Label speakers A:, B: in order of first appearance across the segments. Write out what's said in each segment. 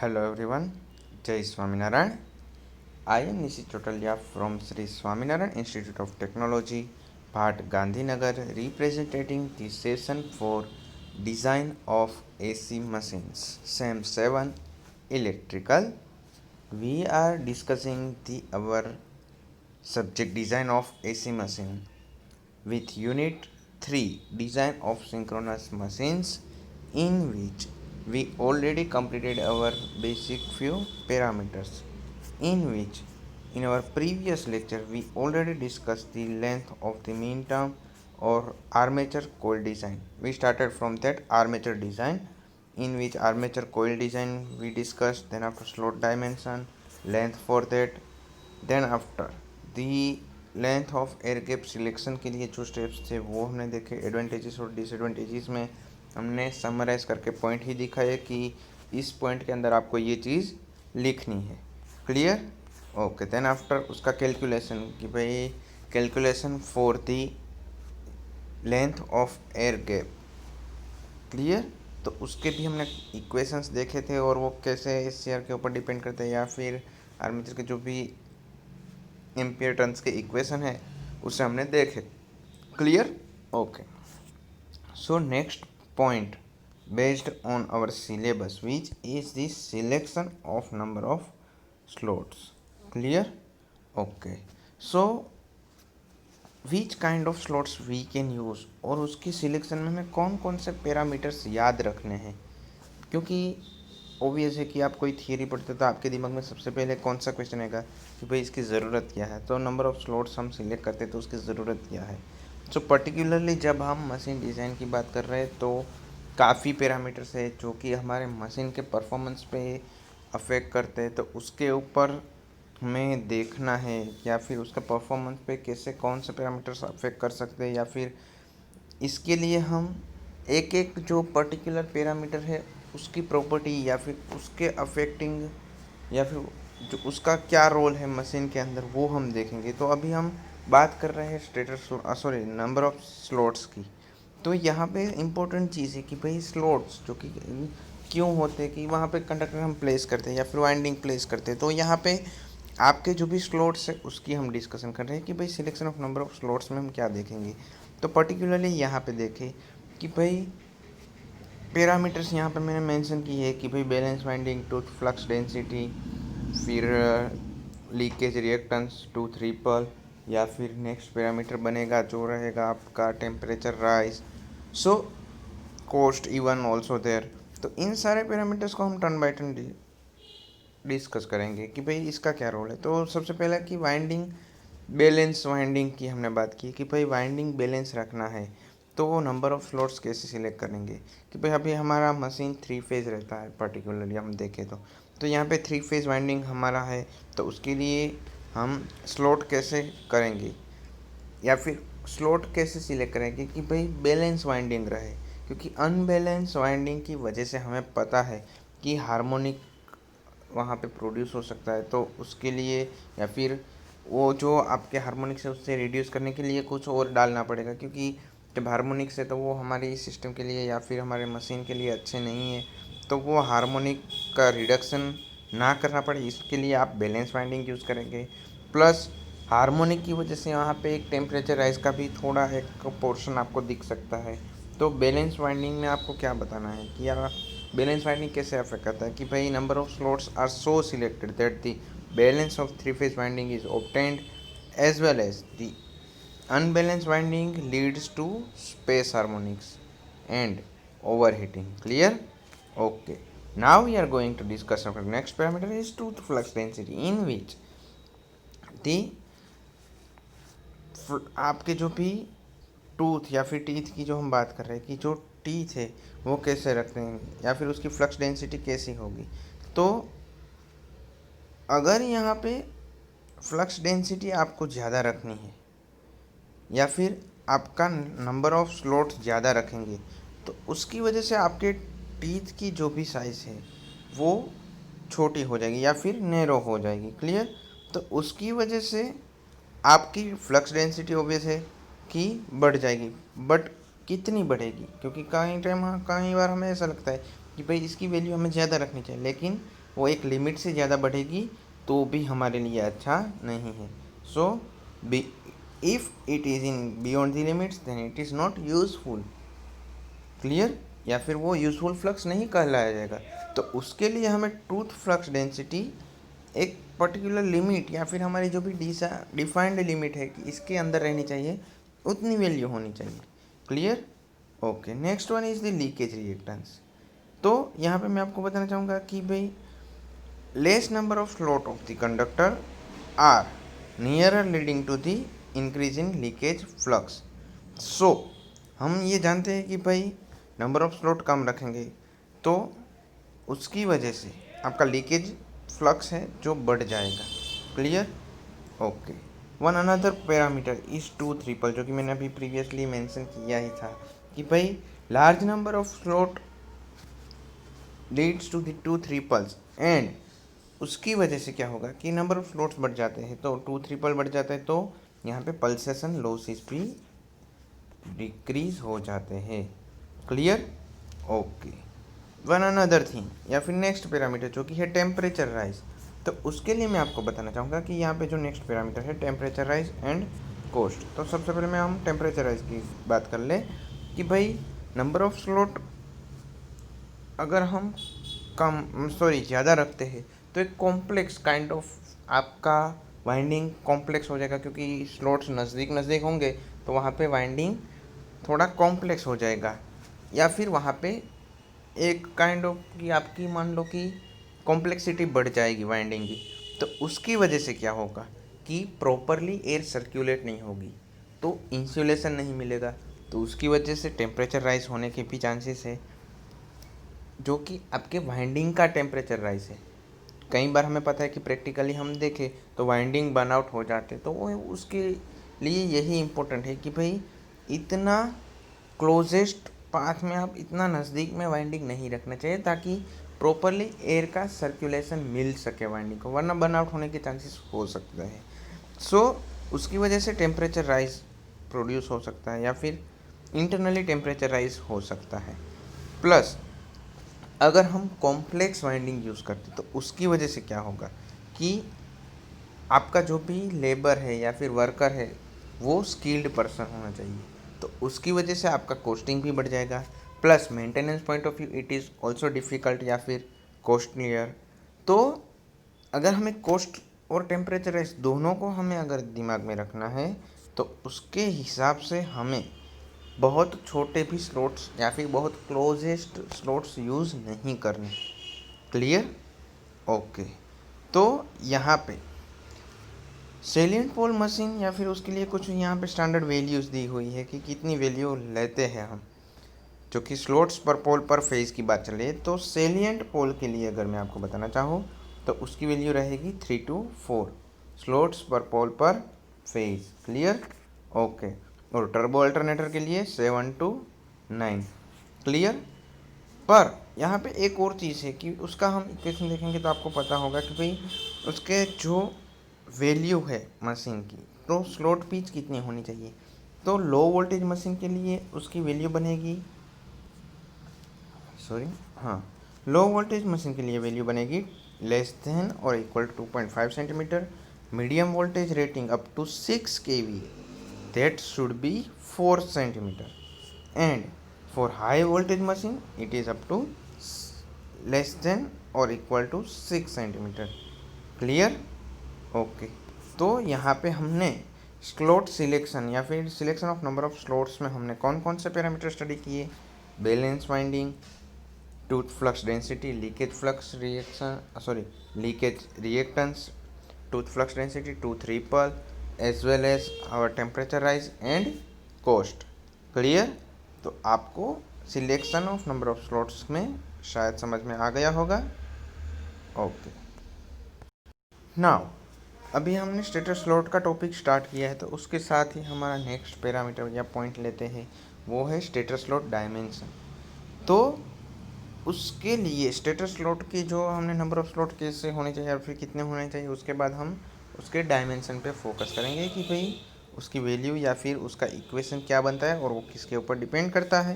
A: Hello everyone, Jai Swaminarayan. I am Nishi Chotalia from Sri Swaminarayan Institute of Technology, Bhat Gandhinagar, representing the session for Design of AC Machines, SEM 7 Electrical. We are discussing our subject design of AC machine with Unit 3 Design of Synchronous Machines, in which we already completed our basic few parameters, in which in our previous lecture we already discussed the length of the mean term or armature coil design. We started from that armature design, in which armature coil design we discussed, then after slot dimension, length for that, then after the length of air gap selection के लिए जो steps थे वो हमने देखे। Advantages और disadvantages में हमने समराइज करके पॉइंट ही दिखाए कि इस पॉइंट के अंदर आपको ये चीज़ लिखनी है। क्लियर? ओके। देन आफ्टर उसका कैलकुलेशन कि भाई calculation for the length of air gap. Clear? तो उसके भी हमने इक्वेशंस देखे थे और वो कैसे इस शेयर के ऊपर डिपेंड करते हैं, या फिर आर्मेचर के जो भी एम्पियर टर्न्स के इक्वेशन है उसे हमने देखे। Clear? Okay. So next point based on our syllabus which is the selection of number of slots. Clear? Okay. So which kind of slots we can use, और उसकी सिलेक्शन में हमें कौन कौन से पैरामीटर्स याद रखने हैं, क्योंकि ऑब्वियस है कि आप कोई थियरी पढ़ते तो आपके दिमाग में सबसे पहले कौन सा क्वेश्चन आएगा कि भाई इसकी ज़रूरत क्या है। तो नंबर ऑफ़ स्लॉट्स हम सिलेक्ट करते तो उसकी ज़रूरत क्या है। सो पर्टिकुलरली जब हम मशीन डिज़ाइन की बात कर रहे हैं तो काफ़ी पैरामीटर्स है जो कि हमारे मशीन के परफॉर्मेंस पे अफेक्ट करते हैं, तो उसके ऊपर हमें देखना है, या फिर उसका परफॉर्मेंस पे कैसे कौन से पैरामीटर्स अफेक्ट कर सकते हैं, या फिर इसके लिए हम एक एक जो पर्टिकुलर पैरामीटर है उसकी प्रॉपर्टी या फिर उसके अफेक्टिंग या फिर जो उसका क्या रोल है मशीन के अंदर वो हम देखेंगे। तो अभी हम बात कर रहे हैं सॉरी नंबर ऑफ स्लॉट्स की। तो यहाँ पे इम्पोर्टेंट चीज़ है कि भाई स्लॉट्स जो कि क्यों होते हैं कि वहाँ पे कंडक्टर हम प्लेस करते हैं या फिर वाइंडिंग प्लेस करते हैं। तो यहाँ पे आपके जो भी स्लॉट्स है उसकी हम डिस्कशन कर रहे हैं कि भाई selection of number of slots में हम क्या देखेंगे। तो पर्टिकुलरली यहाँ पे देखें कि भाई पैरामीटर्स यहाँ पे मैंने मेंशन की है कि भाई balance winding, tooth flux density, फिर लीकेज रिएक्टेंस टूथ रिपल, या फिर नेक्स्ट पैरामीटर बनेगा जो रहेगा आपका temperature rise, so cost even also there. तो इन सारे पैरामीटर्स को हम टर्न बाय टर्न डिस्कस करेंगे कि भाई इसका क्या रोल है। तो सबसे पहला कि वाइंडिंग बैलेंस वाइंडिंग की हमने बात की कि भाई वाइंडिंग बैलेंस रखना है तो वो नंबर ऑफ़ स्लॉट्स कैसे सिलेक्ट करेंगे कि भाई अभी हमारा मशीन 3 फेज़ रहता है। पर्टिकुलरली हम देखें तो यहाँ पे 3 फेज़ वाइंडिंग हमारा है, तो उसके लिए हम स्लॉट कैसे करेंगे या फिर स्लॉट कैसे सिलेक्ट करेंगे कि भाई बैलेंस वाइंडिंग रहे, क्योंकि अनबैलेंस वाइंडिंग की वजह से हमें पता है कि हार्मोनिक वहाँ पे प्रोड्यूस हो सकता है। तो उसके लिए या फिर वो जो आपके हार्मोनिक्स है उससे रिड्यूस करने के लिए कुछ और डालना पड़ेगा, क्योंकि जब हार्मोनिक्स है तो वो हमारे सिस्टम के लिए या फिर हमारे मशीन के लिए अच्छे नहीं है। तो वो हार्मोनिक का रिडक्शन ना करना पड़े इसके लिए आप बैलेंस वाइंडिंग यूज़ करेंगे। प्लस हार्मोनिक की वजह से वहाँ पे एक टेम्परेचर राइज का भी थोड़ा एक पोर्शन आपको दिख सकता है। तो बैलेंस वाइंडिंग में आपको क्या बताना है कि यार बैलेंस वाइंडिंग कैसे अफेक्ट करता है कि भाई number of slots are so selected that the balance of 3 phase winding is obtained as well as the unbalanced winding leads to space harmonics and overheating. Clear? Okay. Now we are going to discuss our next parameter is tooth flux density, in which the आपके जो भी tooth या फिर teeth की जो हम बात कर रहे हैं कि जो टीथ है वो कैसे रखते हैं या फिर उसकी फ्लक्स डेंसिटी कैसी होगी। तो अगर यहाँ पे फ्लक्स डेंसिटी आपको ज़्यादा रखनी है या फिर आपका नंबर ऑफ स्लॉट ज़्यादा रखेंगे तो उसकी वजह से आपके टीथ की जो भी साइज़ है वो छोटी हो जाएगी या फिर नैरो हो जाएगी। क्लियर? तो उसकी वजह से आपकी फ्लक्स डेंसिटी ऑब्वियस है कि बढ़ जाएगी, बट कितनी बढ़ेगी, क्योंकि कई बार हमें ऐसा लगता है कि भाई इसकी वैल्यू हमें ज़्यादा रखनी चाहिए, लेकिन वो एक लिमिट से ज़्यादा बढ़ेगी तो भी हमारे लिए अच्छा नहीं है। So if it is in beyond the limits then it is not useful. Clear? या फिर वो यूजफुल फ्लक्स नहीं कहलाया जाएगा। तो उसके लिए हमें ट्रूथ फ्लक्स डेंसिटी एक पर्टिकुलर लिमिट या फिर हमारी जो भी डिफाइंड लिमिट है कि इसके अंदर रहनी चाहिए, उतनी वैल्यू होनी चाहिए। Clear? Okay, next one is the leakage reactance. तो यहाँ पे मैं आपको बताना चाहूँगा कि भाई less number of slot of the conductor are nearer leading to the increase in leakage flux. So हम ये जानते हैं कि भाई नंबर ऑफ स्लॉट कम रखेंगे तो उसकी वजह से आपका लीकेज फ्लक्स है जो बढ़ जाएगा। Clear? Okay, one another parameter is tooth ripple, जो कि मैंने अभी प्रीवियसली मेंशन किया ही था कि भाई large number of slot leads to the tooth ripples, and उसकी वजह से क्या होगा कि नंबर ऑफ स्लॉट्स बढ़ जाते हैं तो टूथ रिपल बढ़ जाता है, तो यहाँ पे पल्सेशन लॉसेस भी डिक्रीज हो जाते हैं। Clear? Okay, one another thing या फिर नेक्स्ट पैरामीटर जो कि है टेम्परेचर राइज। तो उसके लिए मैं आपको बताना चाहूँगा कि यहाँ पे जो नेक्स्ट पैरामीटर है टेम्परेचर राइज एंड कोस्ट। तो सबसे पहले मैं हम टेम्परेचर राइज की बात कर ले कि भाई नंबर ऑफ स्लॉट अगर हम ज़्यादा रखते हैं तो एक कॉम्प्लेक्स काइंड ऑफ आपका वाइंडिंग कॉम्प्लेक्स हो जाएगा, क्योंकि स्लॉट्स नज़दीक नज़दीक होंगे तो वहाँ पे वाइंडिंग थोड़ा कॉम्प्लेक्स हो जाएगा, या फिर वहाँ पे एक काइंड ऑफ कि आपकी मान लो कि कॉम्प्लेक्सिटी बढ़ जाएगी वाइंडिंग की। तो उसकी वजह से क्या होगा कि प्रॉपरली एयर सर्कुलेट नहीं होगी तो इंसुलेशन नहीं मिलेगा, तो उसकी वजह से टेम्परेचर राइज होने के भी चांसेस है, जो कि आपके वाइंडिंग का टेम्परेचर राइज है। कई बार हमें पता है कि प्रैक्टिकली हम देखें तो वाइंडिंग बर्नआउट हो जाते, तो वो उसके लिए यही इम्पोर्टेंट है कि भाई इतना क्लोजेस्ट पाथ में आप इतना नज़दीक में वाइंडिंग नहीं रखना चाहिए ताकि प्रॉपरली एयर का सर्कुलेशन मिल सके वाइंडिंग को, वरना बर्नआउट होने के चांसेस हो सकते हैं। सो उसकी वजह से टेम्परेचर राइज प्रोड्यूस हो सकता है या फिर इंटरनली टेम्परेचर राइज हो सकता है। प्लस अगर हम कॉम्प्लेक्स वाइंडिंग यूज़ करते तो उसकी वजह से क्या होगा कि आपका जो भी लेबर है या फिर वर्कर है वो स्किल्ड पर्सन होना चाहिए, तो उसकी वजह से आपका कॉस्टिंग भी बढ़ जाएगा। Plus maintenance point of view it is also difficult या फिर कॉस्टलियर। तो अगर हमें कॉस्ट और टेम्परेचर राइज दोनों को हमें अगर दिमाग में रखना है तो उसके हिसाब से हमें बहुत छोटे भी स्लॉट्स या फिर बहुत क्लोजेस्ट स्लॉट्स यूज़ नहीं करने। क्लियर? ओके, तो यहाँ पे सेलिएंट पोल मशीन या फिर उसके लिए कुछ यहाँ पे स्टैंडर्ड वैल्यूज़ दी हुई है कि कितनी वैल्यू लेते हैं हम, जो कि स्लॉट्स पर पोल पर फेज़ की बात चले। तो सेलिएंट पोल के लिए अगर मैं आपको बताना चाहूँ तो उसकी वैल्यू रहेगी 3 to 4 स्लॉट्स पर पोल पर फेज़। क्लियर? ओके, और टर्बो अल्टरनेटर के लिए 7 to 9। क्लियर? पर यहाँ पे एक और चीज़ है कि उसका हम इक्वेशन देखेंगे तो आपको पता होगा कि भाई उसके जो वैल्यू है मशीन की, तो स्लॉट पिच कितनी होनी चाहिए। तो लो वोल्टेज मशीन के लिए उसकी वैल्यू बनेगी हाँ, लो वोल्टेज मशीन के लिए वैल्यू बनेगी लेस देन और equal to 2.5 centimetre. Medium voltage rating up to 6 kV that should be 4 centimetre, and for high voltage machine it is up to less than और equal to 6 centimetre. Clear? Okay, तो यहाँ पे हमने slot selection या फिर selection of number of slots में हमने कौन कौन से पैरामीटर स्टडी किए? Balance winding, tooth flux density, leakage reactance, tooth flux density, tooth ripple, as well as our temperature rise and cost. Clear? तो आपको selection of number of slots में शायद समझ में आ गया होगा। ओके, नाउ अभी हमने स्टेटर स्लॉट का टॉपिक स्टार्ट किया है, तो उसके साथ ही हमारा नेक्स्ट पैरामीटर या पॉइंट लेते हैं, वो है स्टेटर स्लॉट डायमेंशन। तो उसके लिए स्टेटर स्लॉट की जो हमने नंबर ऑफ स्लॉट कैसे होने चाहिए और फिर कितने होने चाहिए, उसके बाद हम उसके डायमेंशन पे फोकस करेंगे कि भाई उसकी वैल्यू या फिर उसका इक्वेशन क्या बनता है और वो किसके ऊपर डिपेंड करता है।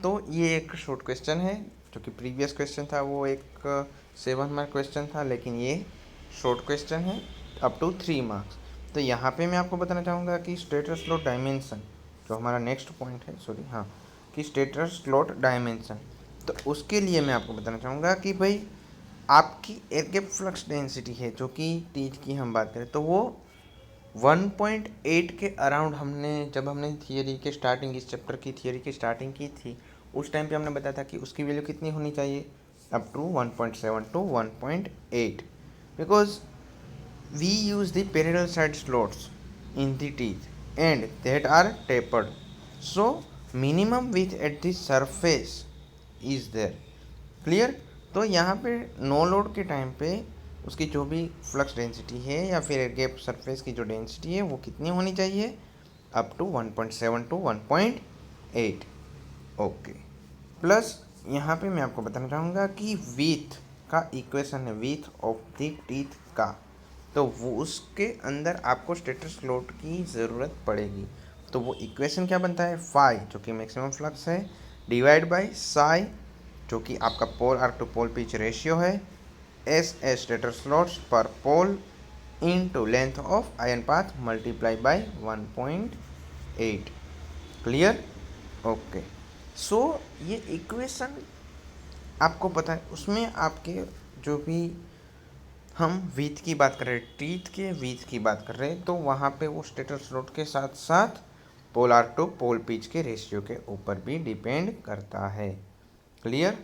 A: तो ये एक शॉर्ट क्वेश्चन है, जो कि प्रीवियस क्वेश्चन था वो एक 7 मार्क क्वेश्चन था, लेकिन ये शॉर्ट क्वेश्चन है अप टू 3 मार्क्स। तो यहाँ पे मैं आपको बताना चाहूँगा कि स्टेटर स्लॉट डायमेंशन, जो हमारा नेक्स्ट पॉइंट है, सॉरी हाँ, कि स्टेटर स्लॉट डायमेंशन, तो उसके लिए मैं आपको बताना चाहूँगा कि भाई आपकी एयर गैप फ्लक्स डेंसिटी है, जो कि टीच की हम बात करें तो वो 1.8 के अराउंड जब हमने थियरी के स्टार्टिंग, इस चैप्टर की थियरी की स्टार्टिंग की थी, उस टाइम पे हमने बताया था कि उसकी वैल्यू कितनी होनी चाहिए, up to 1.7 to 1.8, because we use the parallel side slots in the teeth and that are tapered, so minimum width at the surface is there. Clear. तो यहाँ पे नो लोड के टाइम पे उसकी जो भी फ्लक्स डेंसिटी है या फिर एयर गैप सरफेस की जो डेंसिटी है वो कितनी होनी चाहिए, up to 1.7 to 1.8। Okay. Plus यहाँ पे मैं आपको बताना चाहूँगा कि विथ का इक्वेशन है, विथ ऑफ द टीथ का, तो वो उसके अंदर आपको स्टेटर स्लॉट की ज़रूरत पड़ेगी। तो वो इक्वेशन क्या बनता है, फाई जो कि मैक्सिमम फ्लक्स है, डिवाइड बाय साई जो कि आपका pole arc to pole pitch ratio है, S S stator slots per pole into length of iron path multiply by 1.8। Clear. Okay. So ये इक्वेशन आपको पता है, उसमें आपके जो भी हम विथ की बात कर रहे हैं, टीथ के विथ की बात कर रहे हैं, तो वहाँ पे वो स्टेटर स्लॉट के साथ साथ पोल आर्क टू पोल पिच के रेशियो के ऊपर भी डिपेंड करता है। Clear.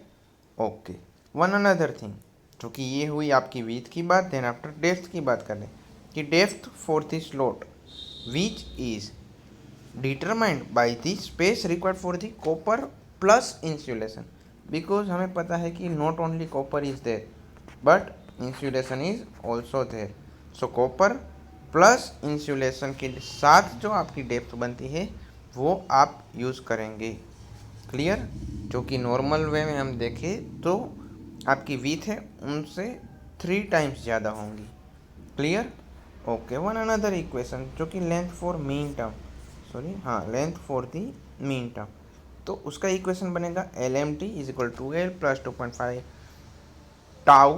A: Okay. One another thing, जो कि ये हुई आपकी विथ की बात, देन आफ्टर डेप्थ की बात कर रहे हैं कि depth for the slot which is determined by the space required for the copper plus insulation, because हमें पता है कि not only copper is there but insulation is also there. So copper plus insulation के साथ जो आपकी depth बनती है वो आप यूज़ करेंगे। क्लियर। जो कि नॉर्मल वे में हम देखें तो आपकी विथ है उनसे 3 टाइम्स ज़्यादा होंगी। Clear. Okay. One another equation जो कि length for mean term, sorry हाँ, length for the mean term, तो उसका इक्वेशन बनेगा L M T is equal to L plus 2.5 tau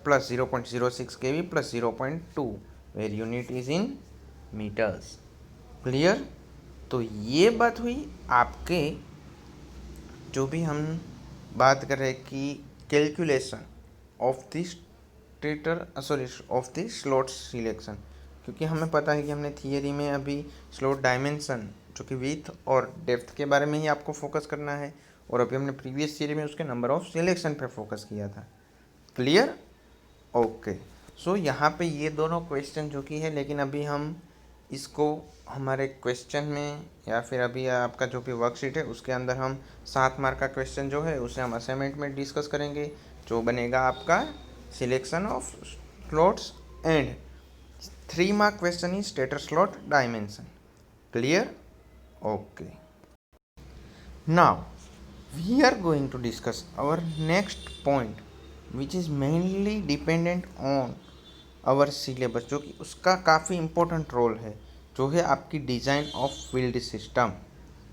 A: plus 0.06 K V plus 0.2 where unit is in metres. Clear. तो ये बात हुई आपके, जो भी हम बात कर रहे हैं कि calculation of the stator, sorry of the slot selection, क्योंकि हमें पता है कि हमने थियरी में अभी स्लॉट डायमेंशन जो कि विथ और डेप्थ के बारे में ही आपको फोकस करना है, और अभी हमने प्रीवियस थियरी में उसके नंबर ऑफ सिलेक्शन पे फोकस किया था। क्लियर। ओके। सो यहाँ पे ये दोनों क्वेश्चन जो कि है, लेकिन अभी हम इसको हमारे क्वेश्चन में या फिर अभी आपका जो भी वर्कशीट है उसके अंदर हम 7 मार्क का क्वेश्चन जो है उसे हम असाइनमेंट में डिस्कस करेंगे, जो बनेगा आपका selection of slots and 3 mark question is stator slot dimension. Clear. Okay. Now we are going to discuss our next point which is mainly dependent on our syllabus, जो कि उसका काफ़ी इम्पोर्टेंट रोल है, जो है आपकी डिज़ाइन ऑफ फील्ड सिस्टम,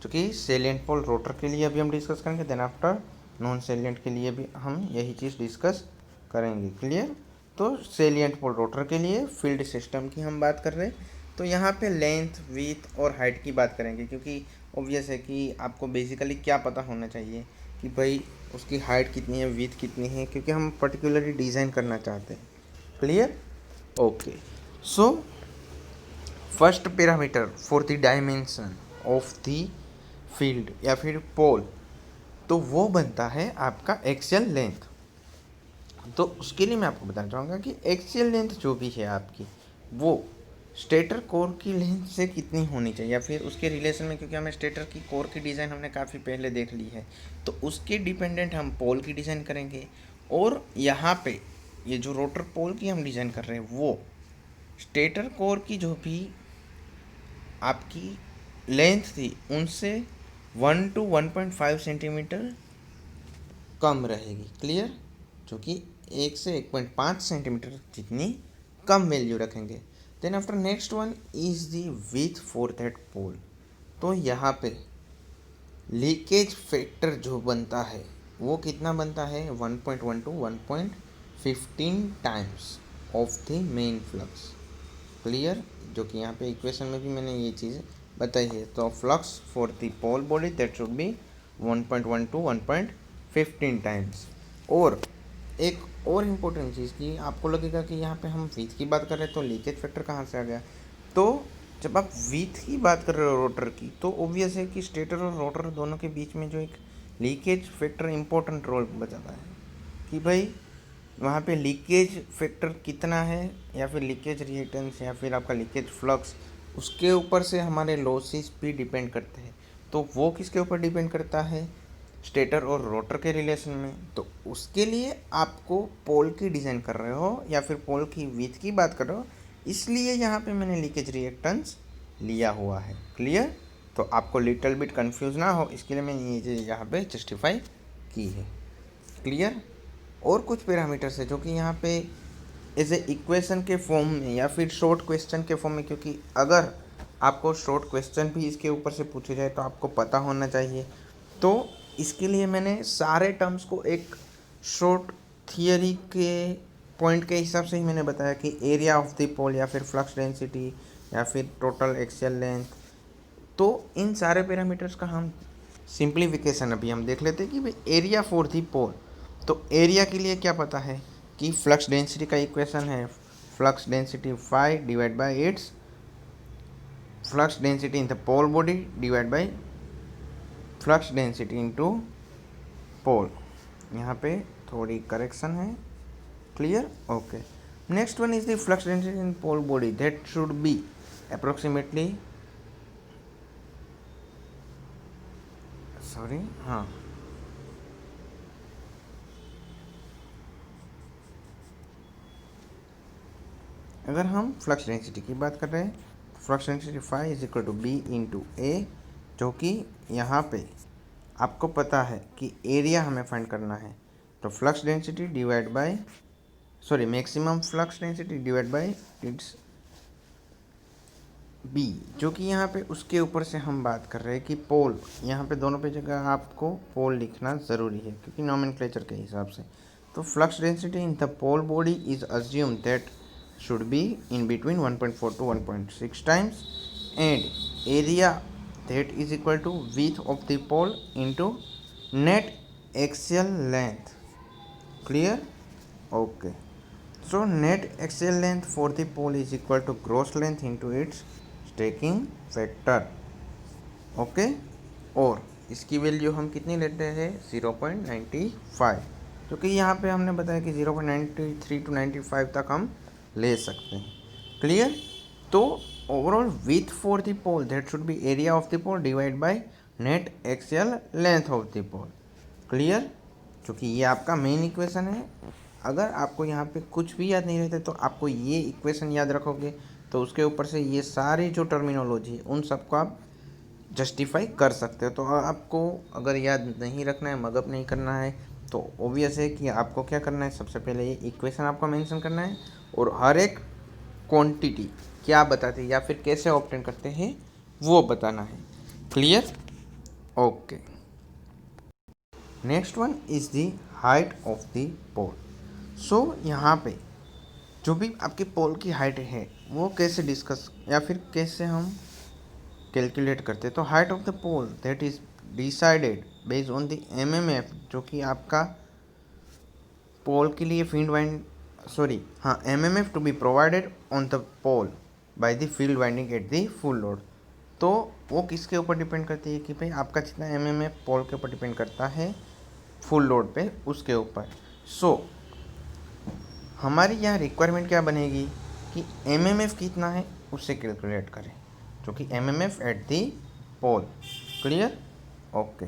A: जो कि सेलिएंट पोल रोटर के लिए अभी हम डिस्कस करेंगे, देन आफ्टर नॉन सेलिएंट के लिए भी हम यही चीज़ डिस्कस करेंगे। क्लियर। तो सेलिएंट पोल रोटर के लिए फील्ड सिस्टम की हम बात कर रहे हैं, तो यहाँ पे लेंथ विथ और हाइट की बात करेंगे, क्योंकि ऑब्वियस है कि आपको बेसिकली क्या पता होना चाहिए कि भाई उसकी हाइट कितनी है, विथ कितनी है, क्योंकि हम पर्टिकुलरली डिज़ाइन करना चाहते हैं। Clear. Okay. So first parameter for the dimension of the field या फिर पोल, तो वो बनता है आपका एक्सियल लेंथ। तो उसके लिए मैं आपको बताना चाहूँगा कि एक्सियल लेंथ जो भी है आपकी, वो स्टेटर कोर की लेंथ से कितनी होनी चाहिए, या फिर उसके रिलेशन में, क्योंकि हमें स्टेटर की कोर की डिज़ाइन हमने काफ़ी पहले देख ली है, तो उसके डिपेंडेंट हम पोल की डिज़ाइन करेंगे। और यहाँ पे ये जो रोटर पोल की हम डिज़ाइन कर रहे हैं वो स्टेटर कोर की जो भी आपकी लेंथ थी उनसे 1 टू 1.5 सेंटीमीटर कम रहेगी। क्लियर। जो कि 1 से 1.5 सेंटीमीटर जितनी कम वैल्यू रखेंगे। Then after next one is the width for that pole, तो यहाँ पे लीकेज फैक्टर जो बनता है वो कितना बनता है, 1.1 to 1.5 15 times of the main flux. Clear, जो कि यहाँ पे इक्वेशन में भी मैंने ये चीज़ बताई है। तो flux for the pole body that should be 1.1 to 1.15 times. और एक और इम्पोर्टेंट चीज़ की आपको लगेगा कि यहाँ पे हम विथ की बात कर रहे हैं तो लीकेज फैक्टर कहाँ से आ गया। तो जब आप विथ की बात कर रहे हो रोटर की, तो ऑब्वियस है कि स्टेटर और रोटर दोनों के बीच में जो एक लीकेज फैक्टर इम्पोर्टेंट रोल बजाता है कि भाई वहाँ पे लीकेज फैक्टर कितना है, या फिर लीकेज रिएक्टेंस, या फिर आपका लीकेज फ्लक्स, उसके ऊपर से हमारे लॉसेस भी डिपेंड करते हैं। तो वो किसके ऊपर डिपेंड करता है, स्टेटर और रोटर के रिलेशन में। तो उसके लिए आपको पोल की डिज़ाइन कर रहे हो या फिर पोल की विथ की बात कर रहे हो, इसलिए यहाँ पे मैंने लीकेज रिएक्टेंस लिया हुआ है। क्लियर, तो आपको लिटिल बिट कंफ्यूज ना हो इसके लिए मैंने ये चीज़ यहाँ पे जस्टिफाई की है। क्लियर, और कुछ पैरामीटर्स है जो कि यहाँ पे एज ए इक्वेशन के फॉर्म में या फिर शॉर्ट क्वेश्चन के फॉर्म में, क्योंकि अगर आपको शॉर्ट क्वेश्चन भी इसके ऊपर से पूछे जाए तो आपको पता होना चाहिए। तो इसके लिए मैंने सारे टर्म्स को एक शॉर्ट थियरी के पॉइंट के हिसाब से ही मैंने बताया कि एरिया ऑफ द पोल या फिर फ्लक्स डेंसिटी या फिर टोटल एक्सियल लेंथ। तो इन सारे पैरामीटर्स का हम सिंप्लीफिकेशन अभी हम देख लेते हैं कि भाई एरिया फॉर दी पोल। तो एरिया के लिए क्या पता है कि फ्लक्स डेंसिटी का इक्वेशन है flux density phi divide by it's flux density in the pole body divide by flux density into pole. यहाँ पे थोड़ी करेक्शन है। Clear, okay. Next one is the flux density in pole body that should be approximately हाँ, अगर हम flux density की बात कर रहे हैं तो flux density phi is equal to B into A, जो कि यहाँ पे आपको पता है कि एरिया हमें फाइंड करना है। तो flux density divide by maximum flux density divide by its B, जो कि यहाँ पे उसके ऊपर से हम बात कर रहे हैं कि पोल, यहाँ पे दोनों पे जगह आपको पोल लिखना ज़रूरी है क्योंकि नॉमेनक्लेचर के हिसाब से। तो flux density in the pole body is assume that should be in between 1.4 to 1.6 times, and area that is equal to width of the pole into net axial length. Clear, okay. So net axial length for the pole is equal to gross length into its stacking factor. Okay, और इसकी value हम कितनी लेते हैं 0.95, क्योंकि यहाँ पे हमने बताया कि 0.93 to 95 तक हम ले सकते हैं। क्लियर, तो overall width for the pole that should be area of the pole divide by net axial length of the pole. Clear, क्योंकि ये आपका मेन इक्वेशन है। अगर आपको यहाँ पे कुछ भी याद नहीं रहता तो आपको ये इक्वेशन याद रखोगे तो उसके ऊपर से ये सारी जो टर्मिनोलॉजी है उन सबको आप जस्टिफाई कर सकते हो। तो आपको अगर याद नहीं रखना है, मगअप नहीं करना है, तो ऑब्वियस है कि आपको क्या करना है, सबसे पहले ये इक्वेशन आपको मेंशन करना है और हर एक क्वांटिटी क्या बताते हैं या फिर कैसे ऑब्टेन करते हैं वो बताना है। Clear, okay. Next one is the height of the pole. So यहाँ पे जो भी आपके पोल की हाइट है वो कैसे डिस्कस या फिर कैसे हम कैलकुलेट करते हैं। तो height of the pole that is decided based on the MMF, जो कि आपका पोल के लिए field wind MMF to be provided on the pole by the field winding at the full load. तो वो किसके ऊपर डिपेंड करती है कि भाई आपका जितना एमएमएफ पोल के ऊपर डिपेंड करता है फुल लोड पे, उसके ऊपर। सो हमारी यहाँ रिक्वायरमेंट क्या बनेगी कि एमएमएफ कितना है उससे कैलकुलेट करें, जो कि MMF at the pole. Clear, okay.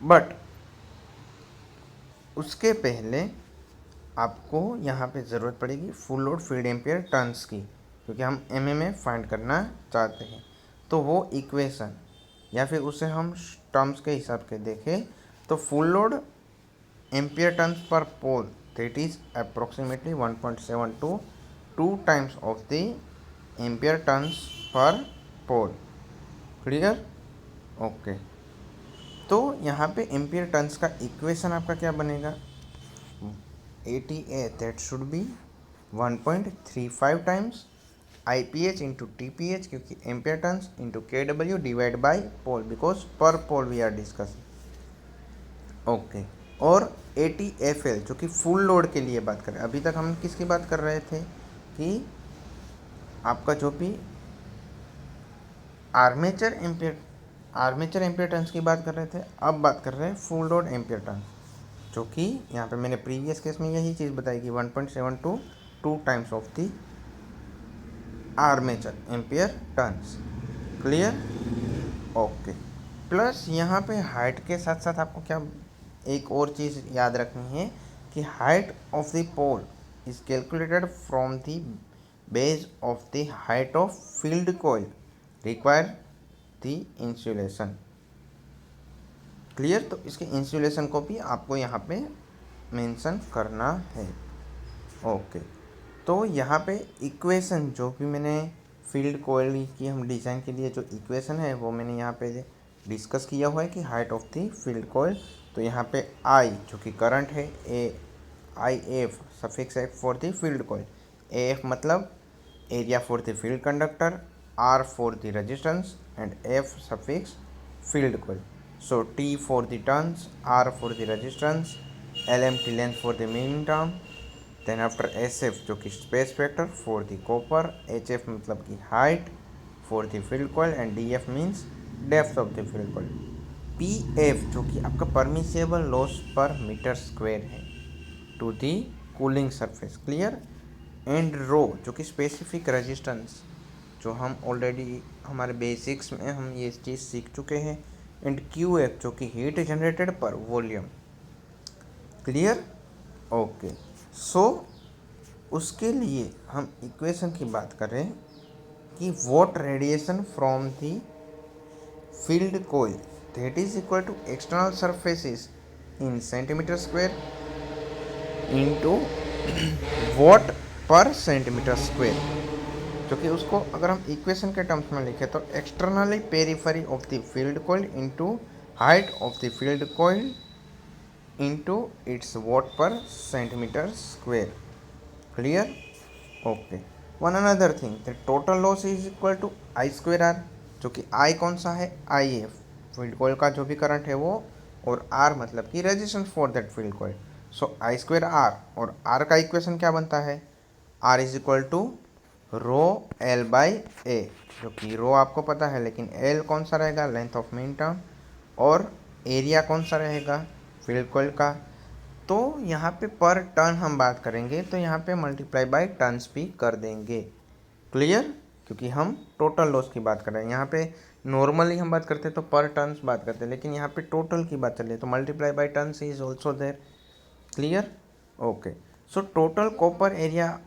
A: But उसके पहले आपको यहाँ पे ज़रूरत पड़ेगी full load field ampere turns की, क्योंकि हम एमएमएफ फाइंड करना चाहते हैं। तो वो इक्वेशन या फिर उसे हम टर्म्स के हिसाब से देखें तो full load ampere turns per pole that is approximately 1.72 2 times of the ampere turns per pole. Clear, okay. तो यहाँ पे एम्पियर टर्न्स का इक्वेशन आपका क्या बनेगा, ATA, that should be 1.35 times IPH into TPH, क्योंकि ampere turns into KW divide by pole, because per pole we are discussing. Okay, और ATFL जो कि फुल लोड के लिए बात कर रहे हैं। अभी तक हम किसकी बात कर रहे थे कि आपका जो भी आर्मेचर एम्पियर टर्न्स की बात कर रहे थे, अब बात कर रहे हैं फुल लोड एम्पियर टर्न्स, जो कि यहाँ पे मैंने प्रीवियस केस में यही चीज़ बताई कि 1.72 2 times of the armature ampere turns. Clear? Okay. Plus यहाँ पे हाइट के साथ साथ आपको क्या एक और चीज़ याद रखनी है कि height of the pole is calculated from the base of the height of field coil require the insulation. Clear? तो इसके इंसुलेशन को भी आपको यहाँ पे मेंशन करना है। ओके, तो यहाँ पे इक्वेशन जो भी मैंने फील्ड कॉइल की हम डिज़ाइन के लिए जो इक्वेशन है वो मैंने यहाँ पे डिस्कस किया हुआ है कि height of the field coil, तो यहाँ पे आई जो कि करंट है, AIF सफिक्स है for the field coil, AF मतलब area for the field conductor, R for the resistance and F suffix field coil. So T for the turns, R for the resistance, LMT length for the mean term, then after SF जो कि space factor for the copper, HF मतलब कि height for the field coil and DF means depth of the field coil, PF जो कि आपका permissible loss per meter square है to the cooling surface। Clear? And rho जो कि specific resistance, जो हम ऑलरेडी हमारे बेसिक्स में हम ये चीज़ सीख चुके हैं, एंड QF जो कि heat generated per volume. Clear? Okay, so उसके लिए हम इक्वेशन की बात करें कि watt radiation from the field coil that is equal to external surfaces in centimetre square into watt per centimetre square, जो कि उसको अगर हम इक्वेशन के टर्म्स में लिखें तो externally periphery of the field coil into height of the field coil into its watt per centimetre square. Clear? Okay. One another thing, the total loss is equal to I square R, जो कि I कौन सा है? IF field coil का जो भी current है वो, और R मतलब कि resistance for that field coil. So I square R, और R का इक्वेशन क्या बनता है? R is equal to rho L by A, जो कि रो आपको पता है, लेकिन L कौन सा रहेगा? लेंथ ऑफ मेन टर्म, और एरिया कौन सा रहेगा? फील्ड कॉइल का। तो यहाँ पे पर टर्न हम बात करेंगे तो यहाँ पे मल्टीप्लाई बाय टर्न्स भी कर देंगे। क्लियर? क्योंकि हम टोटल लॉस की बात कर रहे हैं, यहाँ पे नॉर्मली हम बात करते हैं तो पर टर्न्स बात करते हैं, लेकिन यहाँ पे टोटल की बात चल रही है तो multiply by turns is also there. Clear? Okay, so total copper area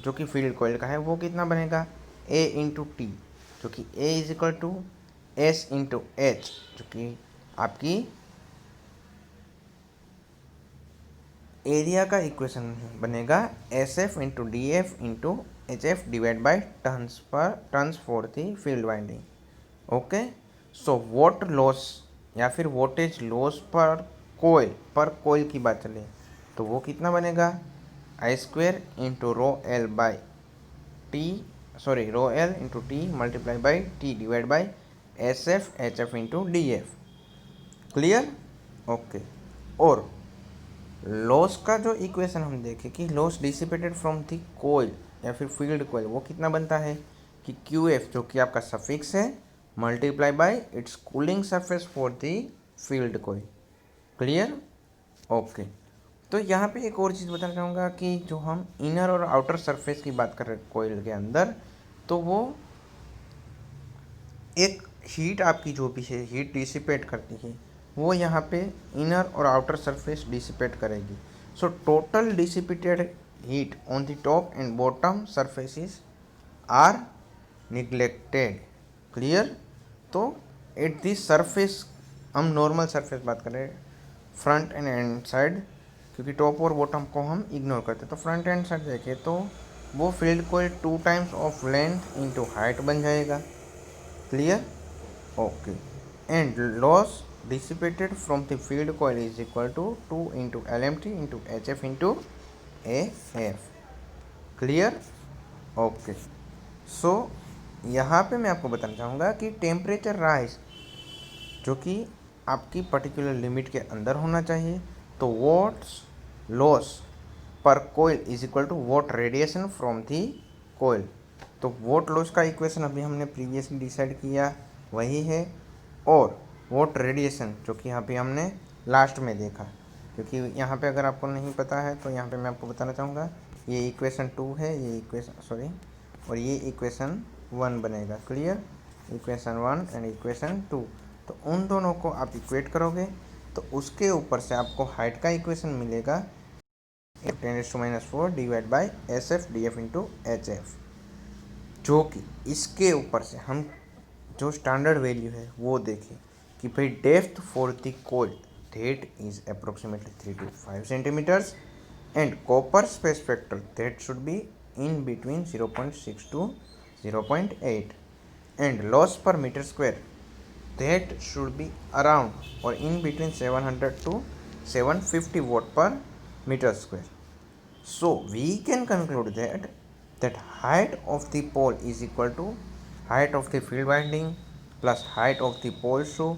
A: जो कि फील्ड कॉइल का है वो कितना बनेगा? A इंटू टी, जो कि A is equal to S into H, जो कि आपकी एरिया का इक्वेशन बनेगा SF into DF into HF divide by turns for the field winding. Okay, so watt loss या फिर वोल्टेज लॉस पर कोयल की बात चले तो वो कितना बनेगा? I square into rho L by T, sorry rho L into T multiply by T divide by SF HF इंटू DF। क्लियर? ओके, और लॉस का जो इक्वेशन हम देखें कि loss dissipated from the coil या फिर फील्ड कोयल, वो कितना बनता है कि QF जो कि आपका सफिक्स है multiply by its cooling surface for the field coil. Clear? Okay, तो यहाँ पे एक और चीज़ बताना चाहूँगा कि जो हम इनर और आउटर सरफेस की बात कर रहे हैं कोयल के अंदर, तो वो एक हीट आपकी जो भी है हीट डिसिपेट करती है, वो यहाँ पे इनर और आउटर सरफेस डिसिपेट करेगी। So total dissipated heat on the top and bottom surfaces are neglected. Clear? तो एट दिस सरफेस हम नॉर्मल सरफेस बात कर रहे हैं, फ्रंट एंड एंड साइड, क्योंकि टॉप और बॉटम को हम इग्नोर करते हैं। तो फ्रंट एंड साइड देखें तो वो field coil 2 times of length into height बन जाएगा। Clear? Okay, and loss dissipated from the field coil is equal to 2 into LMT into HF into F. Clear? Okay. So यहाँ पे मैं आपको बताना चाहूँगा कि टेम्परेचर राइज जो कि आपकी पर्टिकुलर लिमिट के अंदर होना चाहिए, तो watts loss per coil is equal to watt radiation from the coil. तो वॉट लॉस का इक्वेशन अभी हमने प्रीवियसली डिसाइड किया वही है, और वॉट रेडिएशन जो कि यहाँ पे हमने लास्ट में देखा, क्योंकि यहाँ पे अगर आपको नहीं पता है तो यहाँ पे मैं आपको बताना चाहूँगा ये इक्वेशन 2 है, ये इक्वेशन सॉरी, और ये इक्वेशन 1 बनेगा। क्लियर? इक्वेशन 1 एंड इक्वेशन 2, तो उन दोनों को आप इक्वेट करोगे तो उसके ऊपर से आपको हाइट का इक्वेशन मिलेगा 10⁻⁴ divide by SF DF into HF, जो कि इसके ऊपर से हम जो स्टैंडर्ड वैल्यू है वो देखें कि भाई depth for the coil that is approximately 3 to 5 centimetres and copper space factor that should be in between 0.6 to 0.8 and loss per meter square that should be around or in between 700 to 750 watt per meter square. So we can conclude that height of the pole is equal to height of the field winding plus height of the pole shoe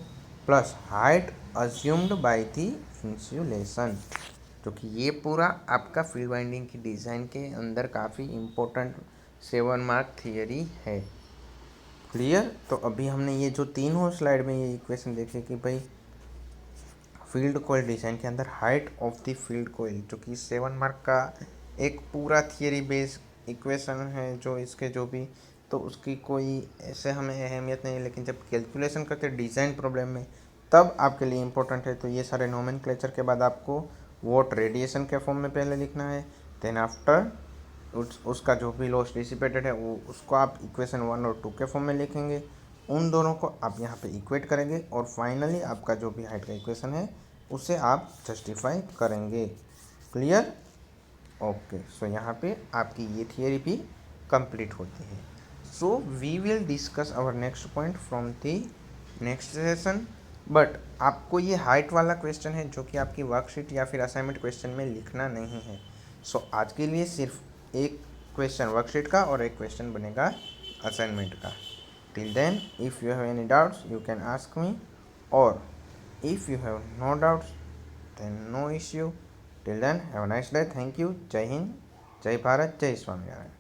A: plus height assumed by the insulation, जो कि ये पूरा आपका field winding की design के अंदर काफ़ी important 7 mark theory है। क्लियर? तो अभी हमने ये जो तीनों स्लाइड में ये इक्वेशन देखे कि भाई फील्ड कोयल डिज़ाइन के अंदर हाइट ऑफ द फील्ड कोयल जो कि 7 मार्क का एक पूरा थियरी बेस्ड इक्वेशन है, जो इसके जो भी तो उसकी कोई ऐसे हमें अहमियत नहीं है, लेकिन जब कैलकुलेशन करते डिज़ाइन प्रॉब्लम में तब आपके लिए इम्पोर्टेंट है। तो ये सारे नोमेनक्लेचर के बाद आपको वॉट रेडिएशन के फॉर्म में पहले लिखना है, देन आफ्टर उसका जो भी लॉस डिसिपेटेड है वो उसको आप इक्वेशन 1 और 2 के फॉर्म में लिखेंगे, उन दोनों को आप यहाँ पे इक्वेट करेंगे और फाइनली आपका जो भी हाइट का इक्वेशन है उसे आप जस्टिफाई करेंगे। क्लियर? ओके। सो यहाँ पे आपकी ये थियरी भी कंप्लीट होती है। So we will discuss our next point from the next session, but आपको ये हाइट वाला क्वेश्चन है जो कि आपकी वर्कशीट या फिर असाइनमेंट क्वेश्चन में लिखना नहीं है। सो आज के लिए सिर्फ एक क्वेश्चन वर्कशीट का और एक क्वेश्चन बनेगा असाइनमेंट का। Till then if you have any doubts you can ask me, और if you have no doubts then no issue. Till then have a nice day. Thank you. जय हिंद, जय भारत, जय स्वामीनारायण।